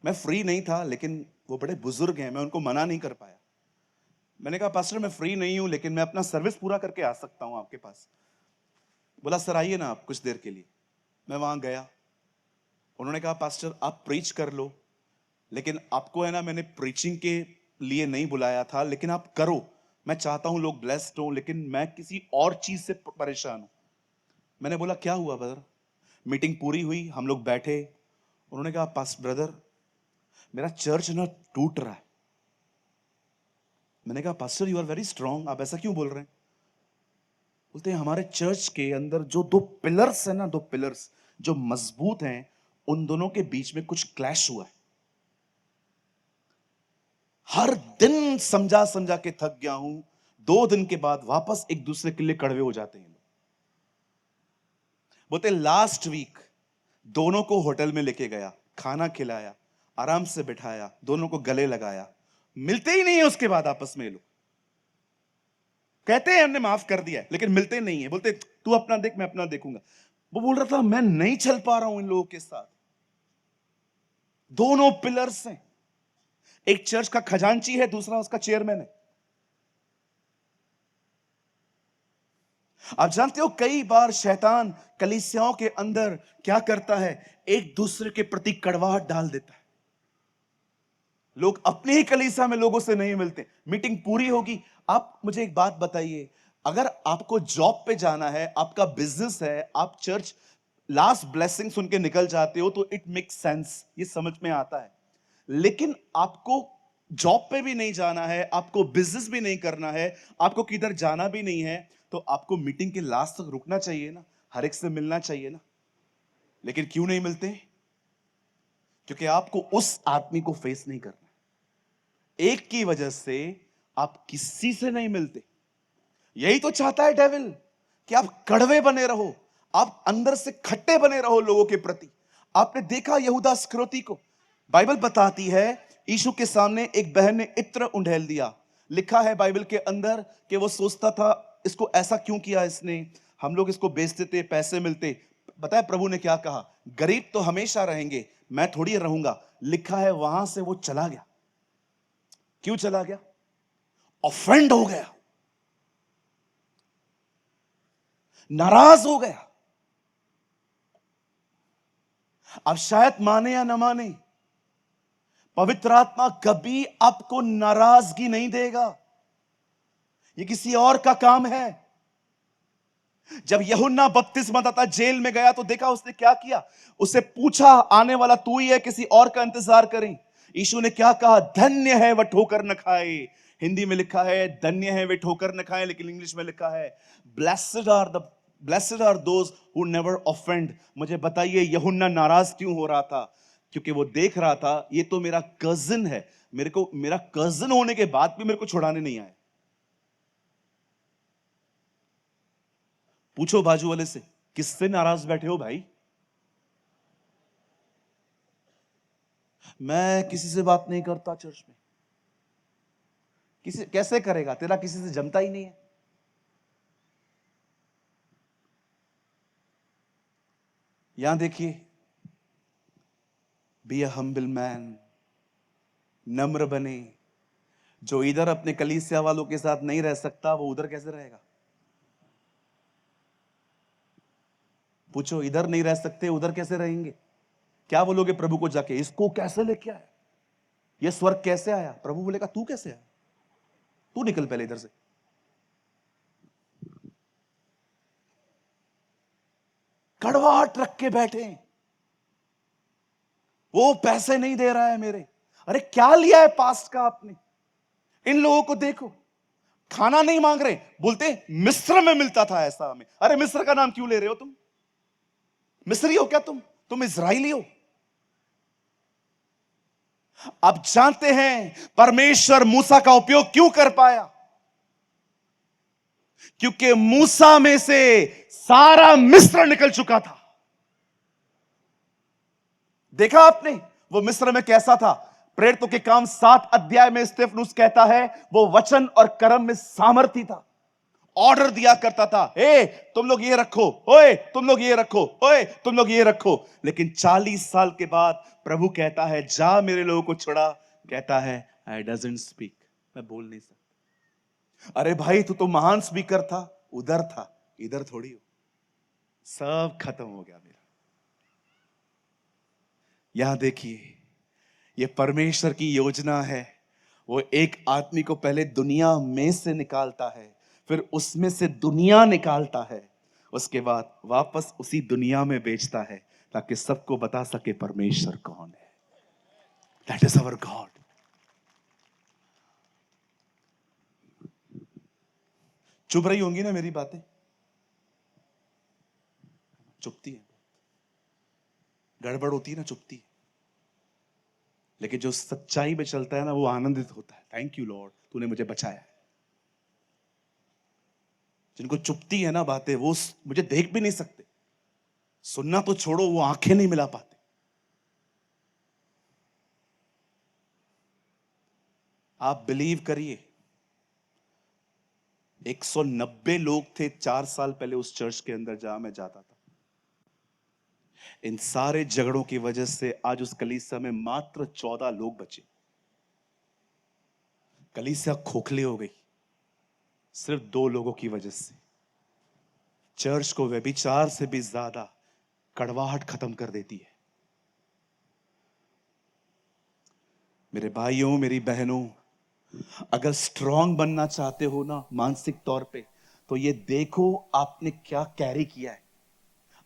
मैं फ्री नहीं था, लेकिन वो बड़े बुजुर्ग हैं, मैं उनको मना नहीं कर पाया। मैंने कहा पास्टर मैं फ्री नहीं हूं, लेकिन मैं अपना सर्विस पूरा करके आ सकता हूं आपके पास। बोला सर आइए ना आप कुछ देर के लिए। मैं वहां गया, उन्होंने कहा पास्टर आप प्रीच कर लो, लेकिन आपको है ना मैंने प्रीचिंग के लिए नहीं बुलाया था, लेकिन आप करो। मैं चाहता हूं लोग ब्लेस्ड हो, लेकिन मैं किसी और चीज से परेशान हूं। मैंने बोला क्या हुआ ब्रदर? मीटिंग पूरी हुई, हम लोग बैठे, उन्होंने कहा पास ब्रदर मेरा चर्च ना टूट रहा है। मैंने कहा pastor you are very strong, आप ऐसा क्यों बोल रहे हैं? बोलते हैं हमारे चर्च के अंदर जो दो पिलर्स है ना, दो पिलर्स जो मजबूत हैं, उन दोनों के बीच में कुछ क्लैश हुआ है। हर दिन समझा समझा के थक गया हूं, 2 दिन के बाद वापस एक दूसरे के लिए कड़वे हो जाते हैं। बोलते लास्ट वीक दोनों को होटल में लेके गया, खाना खिलाया, आराम से बिठाया, दोनों को गले लगाया, मिलते ही नहीं है उसके बाद आपस में। लोग कहते हैं हमने माफ कर दिया है, लेकिन मिलते नहीं है। बोलते तू अपना देख, मैं अपना देखूंगा। वो बोल रहा था मैं नहीं चल पा रहा हूं इन लोगों के साथ। दोनों पिलर्स हैं, एक चर्च का खजांची है, दूसरा उसका चेयरमैन है। आप जानते हो कई बार शैतान कलीसियाओं के अंदर क्या करता है, एक दूसरे के प्रति कड़वाहट डाल देता है। लोग अपने ही कलीसिया में लोगों से नहीं मिलते। मीटिंग पूरी होगी, आप मुझे एक बात बताइए, अगर आपको जॉब पे जाना है, आपका बिजनेस है, आप चर्च लास्ट ब्लेसिंग सुन के निकल जाते हो, तो इट मेक सेंस, ये समझ में आता है। लेकिन आपको जॉब पे भी नहीं जाना है, आपको बिजनेस भी नहीं करना है, आपको किधर जाना भी नहीं है, तो आपको मीटिंग के लास्ट तक रुकना चाहिए ना, हर एक से मिलना चाहिए ना। लेकिन क्यों नहीं मिलते? क्योंकि आपको उस आदमी को फेस नहीं करना। एक की वजह से आप किसी से नहीं मिलते। यही तो चाहता है डेविल, कि आप कड़वे बने रहो, आप अंदर से खट्टे बने रहो लोगों के प्रति। आपने देखा यहूदा इस्करियोती को, बाइबल बताती है यीशु के सामने एक बहन ने इत्र उंडेल दिया। लिखा है बाइबल के अंदर कि वो सोचता था इसको ऐसा क्यों किया इसने, हम लोग इसको बेच देते, पैसे मिलते। बताए प्रभु ने क्या कहा? गरीब तो हमेशा रहेंगे, मैं थोड़ी रहूंगा। लिखा है वहां से वो चला गया। क्यों चला गया? ऑफेंड हो गया, नाराज हो गया। अब शायद माने या न माने, पवित्र आत्मा कभी आपको नाराजगी नहीं देगा। ये किसी और का काम है। जब यूहन्ना बपतिस्मादाता जेल में गया तो देखा उसने क्या किया। उससे पूछा, आने वाला तू ही है, किसी और का इंतजार करें? यीशु ने क्या कहा? धन्य है वह ठोकर न खाए। हिंदी में लिखा है धन्य है वे ठोकर न खाए, लेकिन इंग्लिश में लिखा है blessed are those who never offend. मुझे बताइए यूहन्ना नाराज क्यों हो रहा था? क्योंकि वो देख रहा था ये तो मेरा कजिन है, मेरा कजिन होने के बाद भी मेरे को छुड़ाने नहीं आए। पूछो बाजू वाले से, किससे नाराज बैठे हो भाई? मैं किसी से बात नहीं करता चर्च में। किसी कैसे करेगा? तेरा किसी से जमता ही नहीं है। यहां देखिए, बी अ हम्बल मैन, नम्र बने। जो इधर अपने कलीसिया वालों के साथ नहीं रह सकता वो उधर कैसे रहेगा? पूछो, इधर नहीं रह सकते उधर कैसे रहेंगे? क्या बोलोगे प्रभु को जाके? इसको कैसे लेके आया, ये स्वर्ग कैसे आया? प्रभु बोलेगा तू कैसे आया, तू निकल पहले इधर से। कड़वाहट रख के बैठे, वो पैसे नहीं दे रहा है मेरे। अरे क्या लिया है पास्ट का आपने? इन लोगों को देखो, खाना नहीं मांग रहे, बोलते मिस्र में मिलता था ऐसा हमें। अरे मिस्र का नाम क्यों ले रहे हो तुम? मिस्री हो क्या तुम इजराइली हो। अब जानते हैं परमेश्वर मूसा का उपयोग क्यों कर पाया? क्योंकि मूसा में से सारा मिस्र निकल चुका था। देखा आपने वो मिस्र में कैसा था? प्रेरितों के काम 7 अध्याय में स्तेफनुस कहता है वो वचन और कर्म में सामर्थी था। ऑर्डर दिया करता था, ए तुम लोग ये रखो, ओए तुम लोग ये रखो, ओए तुम लोग ये रखो। लेकिन 40 साल के बाद प्रभु कहता है जा मेरे लोगों को छुड़ा। कहता है आई डजंट स्पीक, मैं बोल नहीं सकता। अरे भाई तू तो महान स्पीकर था, उधर था, इधर थोड़ी हो। सब खत्म हो गया मेरा। यहां देखिए, ये परमेश्वर की योजना है। वो एक आदमी को पहले दुनिया में से निकालता है, फिर उसमें से दुनिया निकालता है, उसके बाद वापस उसी दुनिया में बेचता है ताकि सबको बता सके परमेश्वर कौन है। That is our God. चुप रही होंगी ना मेरी बातें? चुपती है, गड़बड़ होती है ना, चुपती है। लेकिन जो सच्चाई में चलता है ना वो आनंदित होता है। थैंक यू लॉर्ड, तूने मुझे बचाया। जिनको चुपती है ना बातें, वो मुझे देख भी नहीं सकते, सुनना तो छोड़ो वो आंखें नहीं मिला पाते। आप बिलीव करिए, 190 लोग थे 4 साल पहले उस चर्च के अंदर जहां मैं जाता था। इन सारे झगड़ों की वजह से आज उस कलीसिया में मात्र 14 लोग बचे। कलीसिया खोखली हो गई सिर्फ 2 लोगों की वजह से। चर्च को व्यभिचार से भी ज्यादा कड़वाहट खत्म कर देती है। मेरे भाइयों, मेरी बहनों, अगर स्ट्रांग बनना चाहते हो ना मानसिक तौर पे, तो ये देखो आपने क्या कैरी किया है,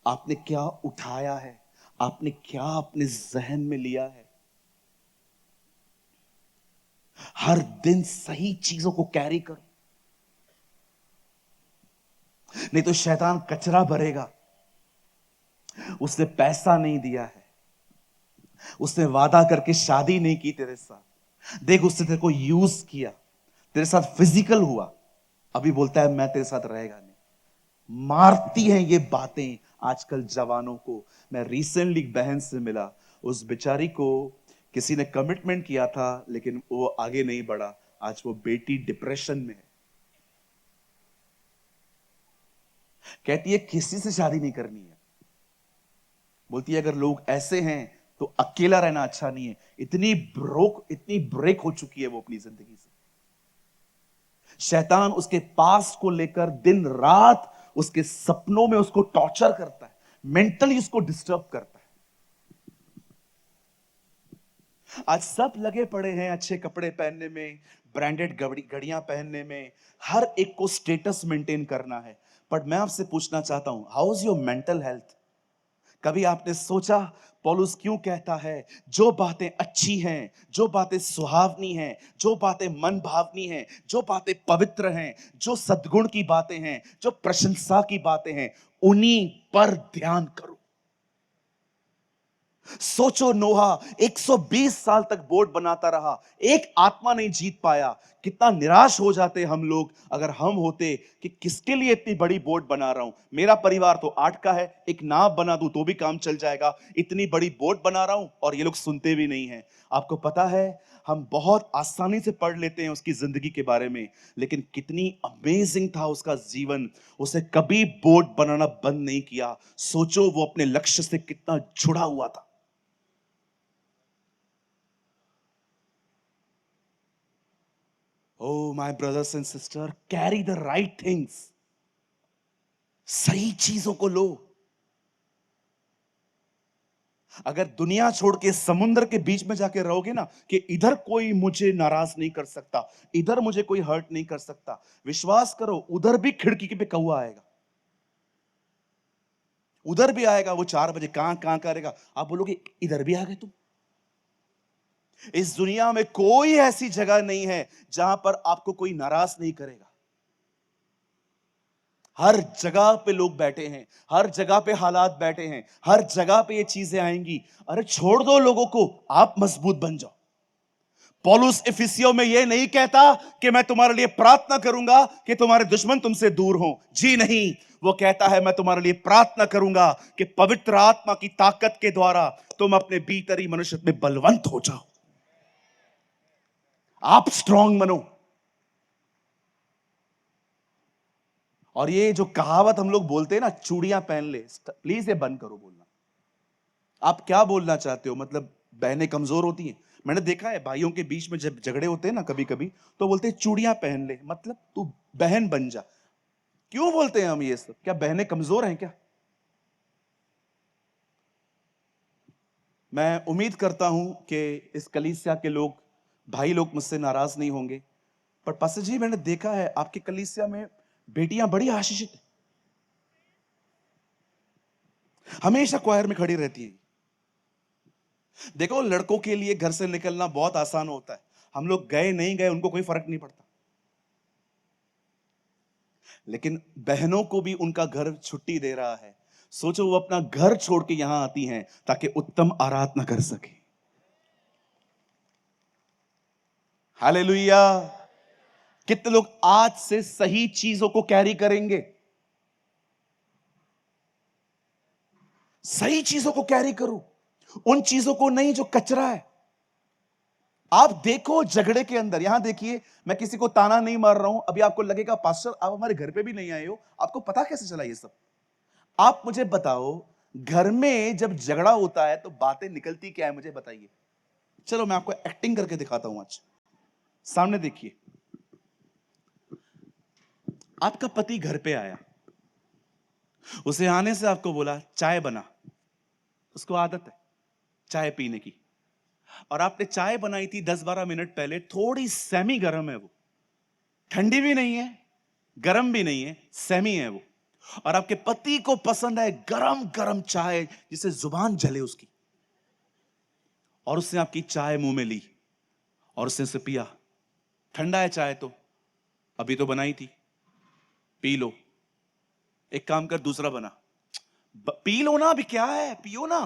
आपने क्या उठाया है, आपने क्या अपने जहन में लिया है। हर दिन सही चीजों को कैरी करो, नहीं तो शैतान कचरा भरेगा। उसने पैसा नहीं दिया है, उसने वादा करके शादी नहीं की तेरे साथ, देख उसने तेरे को यूज किया, तेरे साथ फिजिकल हुआ, अभी बोलता है मैं तेरे साथ रहेगा नहीं। मारती हैं ये बातें आजकल जवानों को। मैं रिसेंटली बहन से मिला, उस बेचारी को किसी ने कमिटमेंट किया था लेकिन वो आगे नहीं बढ़ा। आज वो बेटी डिप्रेशन में है, कहती है किसी से शादी नहीं करनी है। बोलती है अगर लोग ऐसे हैं तो अकेला रहना अच्छा नहीं है। इतनी ब्रेक हो चुकी है वो अपनी जिंदगी से। शैतान उसके पास को लेकर दिन रात उसके सपनों में उसको टॉर्चर करता है, मेंटली उसको डिस्टर्ब करता है। आज सब लगे पड़े हैं अच्छे कपड़े पहनने में, ब्रांडेड घड़ियां पहनने में, हर एक को स्टेटस मेंटेन करना है। बट मैं आपसे पूछना चाहता हूं, how is your mental health? कभी आपने सोचा पौलुस क्यों कहता है जो बातें अच्छी हैं, जो बातें सुहावनी हैं, जो बातें मन भावनी हैं, जो बातें पवित्र हैं, जो सद्गुण की बातें हैं, जो प्रशंसा की बातें हैं, उन्हीं पर ध्यान करो। सोचो, नोहा 120 साल तक बोट बनाता रहा, एक आत्मा नहीं जीत पाया। कितना निराश हो जाते हम लोग अगर हम होते कि किसके लिए इतनी बड़ी बोट बना रहा हूं, मेरा परिवार तो 8 का है, एक नाव बना दूं तो भी काम चल जाएगा, इतनी बड़ी बोट बना रहा हूं और ये लोग सुनते भी नहीं हैं। आपको पता है, हम बहुत आसानी से पढ़ लेते हैं उसकी जिंदगी के बारे में, लेकिन कितनी अमेजिंग था उसका जीवन। उसे कभी बोट बनाना बंद नहीं किया। सोचो वो अपने लक्ष्य से कितना जुड़ा हुआ था। Oh, my brothers and sisters, carry the right things. सही चीजों को लो। अगर दुनिया छोड़ के समुद्र के बीच में जाके रहोगे ना कि इधर कोई मुझे नाराज नहीं कर सकता, इधर मुझे कोई हर्ट नहीं कर सकता, विश्वास करो उधर भी खिड़की पे कौवा आएगा, उधर भी आएगा। वो 4 बजे कहां कहां करेगा, आप बोलोगे इधर भी आ गए तुम। इस दुनिया में कोई ऐसी जगह नहीं है जहां पर आपको कोई नाराज नहीं करेगा। हर जगह पे लोग बैठे हैं, हर जगह पे हालात बैठे हैं, हर जगह पे ये चीजें आएंगी। अरे छोड़ दो लोगों को, आप मजबूत बन जाओ। पौलुस इफिसियों में यह नहीं कहता कि मैं तुम्हारे लिए प्रार्थना करूंगा कि तुम्हारे दुश्मन तुमसे दूर हों। जी नहीं, वो कहता है मैं तुम्हारे लिए प्रार्थना करूंगा कि पवित्र आत्मा की ताकत के द्वारा तुम अपने भीतरी मनुष्य में बलवंत हो जाओ, आप स्ट्रांग बनो। और ये जो कहावत हम लोग बोलते हैं ना, चूड़ियां पहन ले, प्लीज ये बंद करो बोलना। आप क्या बोलना चाहते हो? मतलब बहनें कमजोर होती हैं? मैंने देखा है भाइयों के बीच में जब झगड़े होते हैं ना कभी कभी, तो बोलते हैं चूड़ियां पहन ले, मतलब तू बहन बन जा। क्यों बोलते हैं हम ये सब? क्या बहनें कमजोर हैं क्या? मैं उम्मीद करता हूं कि इस कलीसिया के लोग, भाई लोग मुझसे नाराज नहीं होंगे। पर पास्टर जी, मैंने देखा है आपके कलीसिया में बेटियां बड़ी आशीषित हैं, हमेशा क्वायर में खड़ी रहती हैं। देखो, लड़कों के लिए घर से निकलना बहुत आसान होता है, हम लोग गए नहीं गए उनको कोई फर्क नहीं पड़ता। लेकिन बहनों को भी उनका घर छुट्टी दे रहा है। सोचो वो अपना घर छोड़ के यहां आती हैं ताकि उत्तम आराधना कर सके। हालेलुया। कितने लोग आज से सही चीजों को कैरी करेंगे? सही चीजों को कैरी करो, उन चीजों को नहीं जो कचरा है। आप देखो झगड़े के अंदर, यहां देखिए, मैं किसी को ताना नहीं मार रहा हूं। अभी आपको लगेगा पास्टर आप हमारे घर पे भी नहीं आए हो, आपको पता कैसे चला ये सब? आप मुझे बताओ, घर में जब झगड़ा होता है तो बातें निकलती क्या है, मुझे बताइए। चलो मैं आपको एक्टिंग करके दिखाता हूं आज। सामने देखिए, आपका पति घर पे आया, उसे आने से आपको बोला चाय बना। उसको आदत है चाय पीने की, और आपने चाय बनाई थी 10-12 मिनट पहले, थोड़ी सेमी गर्म है वो, ठंडी भी नहीं है, गर्म भी नहीं है, सेमी है वो। और आपके पति को पसंद है गरम गरम चाय जिसे जुबान जले उसकी, और उसने आपकी चाय मुंह में ली और उसने उसे पिया। ठंडा है चाय तो, अभी तो बनाई थी, पी लो। एक काम कर, दूसरा बना, पी लो ना, अभी क्या है, पियो ना।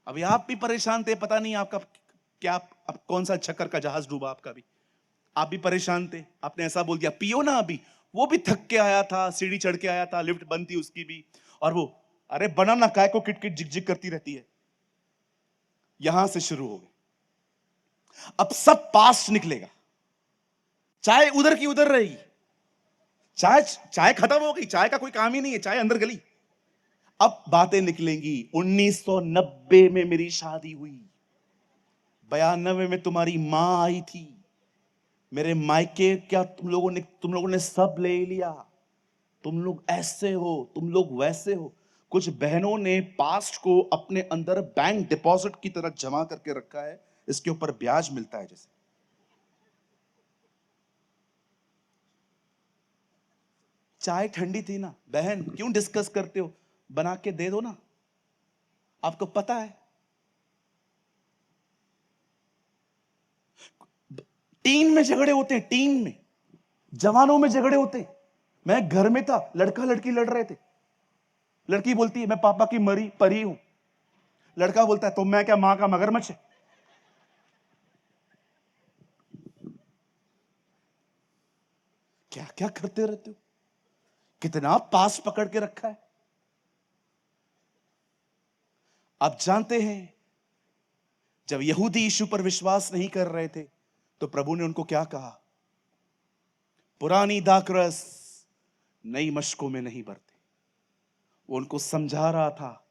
अभी आप भी परेशान थे, पता नहीं आपका क्या, अब कौन सा चक्कर का जहाज डूबा आपका भी, आप भी परेशान थे, आपने ऐसा बोल दिया पियो ना अभी। वो भी थक के आया था, सीढ़ी चढ़ के आया था, लिफ्ट बंद थी उसकी भी, और वो अरे बना ना, काय को किटकिट झिकझिक करती रहती है। यहां से शुरू हो गए, अब सब पास्ट निकलेगा। चाय उधर की उधर रहेगी, चाय चाय खत्म हो गई, चाय का कोई काम ही नहीं है, चाय अंदर गली। अब बातें निकलेंगी, 1990 में मेरी शादी हुई, 92 में तुम्हारी मां आई थी, मेरे मायके क्या तुम लोगों ने सब ले लिया, तुम लोग ऐसे हो, तुम लोग वैसे हो। कुछ बहनों ने पास्ट को अपने अंदर बैंक डिपॉजिट की तरह जमा करके रखा है, इसके ऊपर ब्याज मिलता है जैसे। चाय ठंडी थी ना बहन, क्यों डिस्कस करते हो, बना के दे दो ना, आपको पता है। टीन में झगड़े होते हैं, टीन में, जवानों में झगड़े होते हैं। मैं घर में था, लड़का लड़की लड़ रहे थे। लड़की बोलती है मैं पापा की मरी परी हूं, लड़का बोलता है तो मैं क्या मां का मगरमच्छ है। क्या क्या करते रहते हो, कितना पास पकड़ के रखा है। आप जानते हैं जब यहूदी यीशु पर विश्वास नहीं कर रहे थे तो प्रभु ने उनको क्या कहा, पुरानी दाखरस नई मशकों में नहीं भरते। वो उनको समझा रहा था,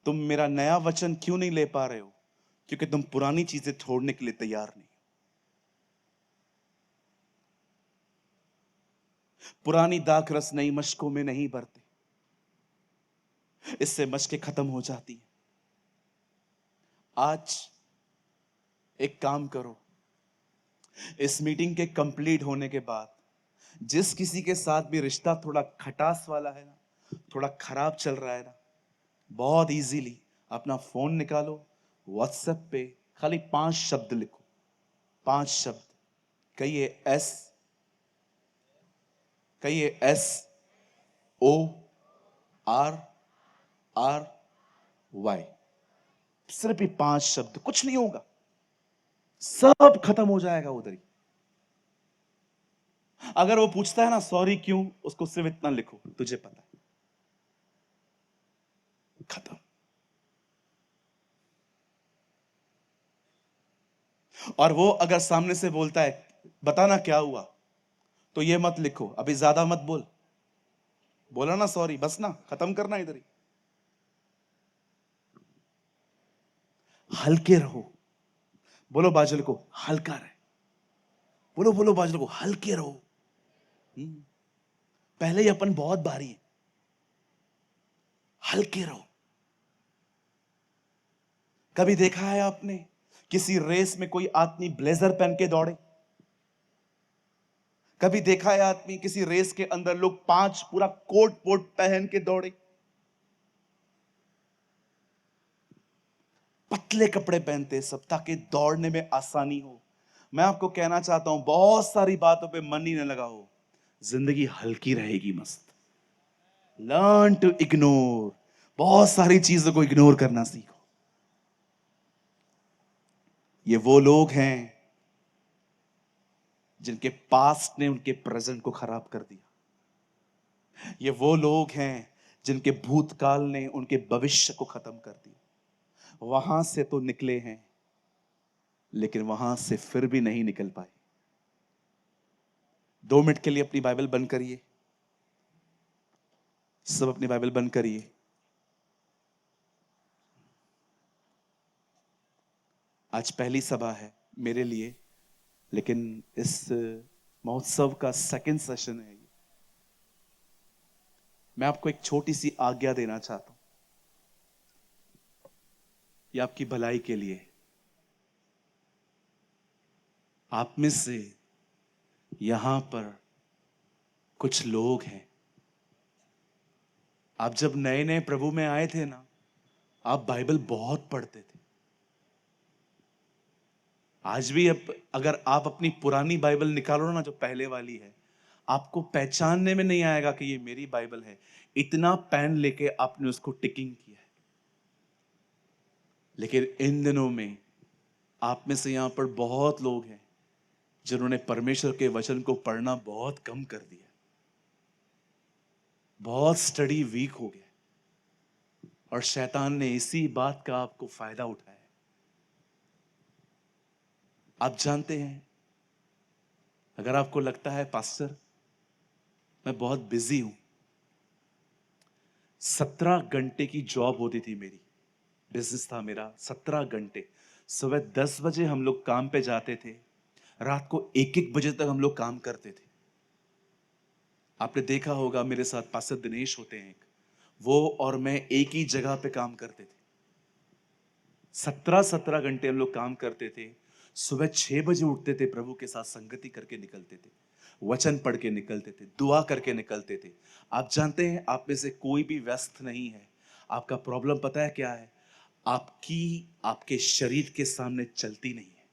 तुम मेरा नया वचन क्यों नहीं ले पा रहे हो, क्योंकि तुम पुरानी चीजें छोड़ने के लिए तैयार नहीं। पुरानी दाखरस नई मशकों में नहीं भरते, इससे मशकें खत्म हो जाती हैं। आज एक काम करो, इस मीटिंग के कंप्लीट होने के बाद जिस किसी के साथ भी रिश्ता थोड़ा खटास वाला है ना, थोड़ा खराब चल रहा है ना, बहुत इजीली अपना फोन निकालो, व्हाट्सएप पे खाली 5 शब्द लिखो, 5 शब्द। कहिए SORRY, सिर्फ ये 5 शब्द, कुछ नहीं होगा, सब खत्म हो जाएगा उधर ही। अगर वो पूछता है ना सॉरी क्यों, उसको सिर्फ इतना लिखो, तुझे पता है, खत्म। और वो अगर सामने से बोलता है बताना क्या हुआ, तो ये मत लिखो, अभी ज्यादा मत बोल, बोला ना सॉरी, बस ना, खत्म करना इधर ही। हल्के रहो, बोलो बाजल को हल्का रहे, बोलो बोलो बाजल को हल्के रहो। हम्म, पहले ही अपन बहुत भारी है, हल्के रहो। कभी देखा है आपने किसी रेस में कोई आदमी ब्लेजर पहन के दौड़े? कभी देखा है आदमी किसी रेस के अंदर लोग 5 पूरा कोट वोट पहन के दौड़े? पतले कपड़े पहनते सब ताकि दौड़ने में आसानी हो। मैं आपको कहना चाहता हूं, बहुत सारी बातों पे मन ही न लगाओ, जिंदगी हल्की रहेगी मस्त। लर्न टू इग्नोर, बहुत सारी चीजों को इग्नोर करना सीखो। ये वो लोग हैं जिनके पास्ट ने उनके प्रेजेंट को खराब कर दिया। ये वो लोग हैं जिनके भूतकाल ने उनके भविष्य को खत्म कर दिया। वहां से तो निकले हैं, लेकिन वहां से फिर भी नहीं निकल पाए। 2 मिनट के लिए अपनी बाइबल बंद करिए, सब अपनी बाइबल बंद करिए। आज पहली सभा है मेरे लिए, लेकिन इस महोत्सव का सेकंड सेशन है। मैं आपको एक छोटी सी आज्ञा देना चाहता हूं, ये आपकी भलाई के लिए। आप में से यहां पर कुछ लोग हैं, आप जब नए नए प्रभु में आए थे ना, आप बाइबल बहुत पढ़ते थे। आज भी अब अगर आप अपनी पुरानी बाइबल निकालो ना, जो पहले वाली है, आपको पहचानने में नहीं आएगा कि ये मेरी बाइबल है। इतना पेन लेके आपने उसको टिकिंग किया है। लेकिन इन दिनों में आप में से यहां पर बहुत लोग हैं जिन्होंने परमेश्वर के वचन को पढ़ना बहुत कम कर दिया, बहुत स्टडी वीक हो गया, और शैतान ने इसी बात का आपको फायदा उठाया। आप जानते हैं, अगर आपको लगता है पास्टर मैं बहुत बिजी हूं, 17 घंटे की जॉब होती थी मेरी, बिजनेस था मेरा 17 घंटे। सुबह 10 बजे हम लोग काम पे जाते थे, रात को 1-1 बजे तक हम लोग काम करते थे। आपने देखा होगा मेरे साथ पास्टर दिनेश होते हैं एक, वो और मैं एक ही जगह पे काम करते थे। 17-17 घंटे हम लोग काम करते थे। सुबह 6 बजे उठते थे, प्रभु के साथ संगति करके निकलते थे, वचन पढ़ के निकलते थे, दुआ करके निकलते थे। आप जानते हैं, आप में से कोई भी व्यस्त नहीं है। आपका प्रॉब्लम पता है क्या है? आपकी आपके शरीर के सामने चलती नहीं है।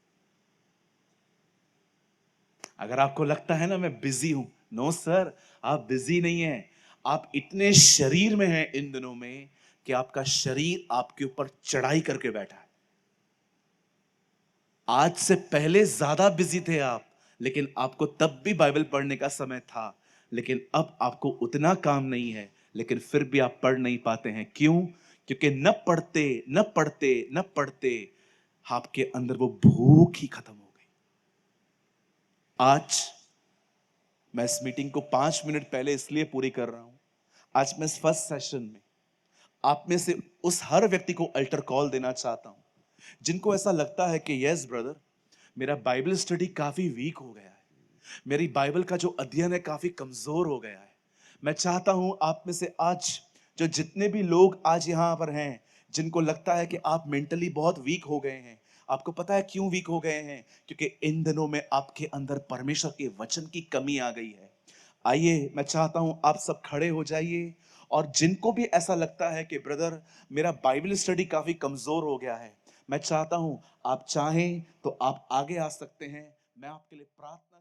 अगर आपको लगता है ना मैं बिजी हूं, नो सर, आप बिजी नहीं हैं। आप इतने शरीर में हैं इन दिनों में कि आपका शरीर आपके ऊपर चढ़ाई करके बैठा है। आज से पहले ज्यादा बिजी थे आप, लेकिन आपको तब भी बाइबल पढ़ने का समय था। लेकिन अब आपको उतना काम नहीं है, लेकिन फिर भी आप पढ़ नहीं पाते हैं। क्यों? क्योंकि न पढ़ते न पढ़ते न पढ़ते आपके अंदर वो भूख ही खत्म हो गई। आज मैं इस मीटिंग को 5 मिनट पहले इसलिए पूरी कर रहा हूं। आज मैं इस फर्स्ट सेशन में आप में से उस हर व्यक्ति को अल्टर कॉल देना चाहता हूं जिनको ऐसा लगता है कि यस ब्रदर, मेरा बाइबल स्टडी काफी वीक हो गया है, मेरी बाइबल का जो अध्ययन है काफी कमजोर हो गया है। मैं चाहता हूं आप में से आज जो जितने भी लोग आज यहां पर हैं, जिनको लगता है कि आप मेंटली बहुत वीक हो गए हैं। आपको पता है क्यों वीक हो गए हैं? क्योंकि इन दिनों में आपके अंदर परमेश्वर के वचन की कमी आ गई है। आइए, मैं चाहता हूं आप सब खड़े हो जाइए। और जिनको भी ऐसा लगता है कि ब्रदर, मेरा बाइबल स्टडी काफी कमजोर हो गया है, मैं चाहता हूं आप चाहें तो आप आगे आ सकते हैं। मैं आपके लिए प्रार्थना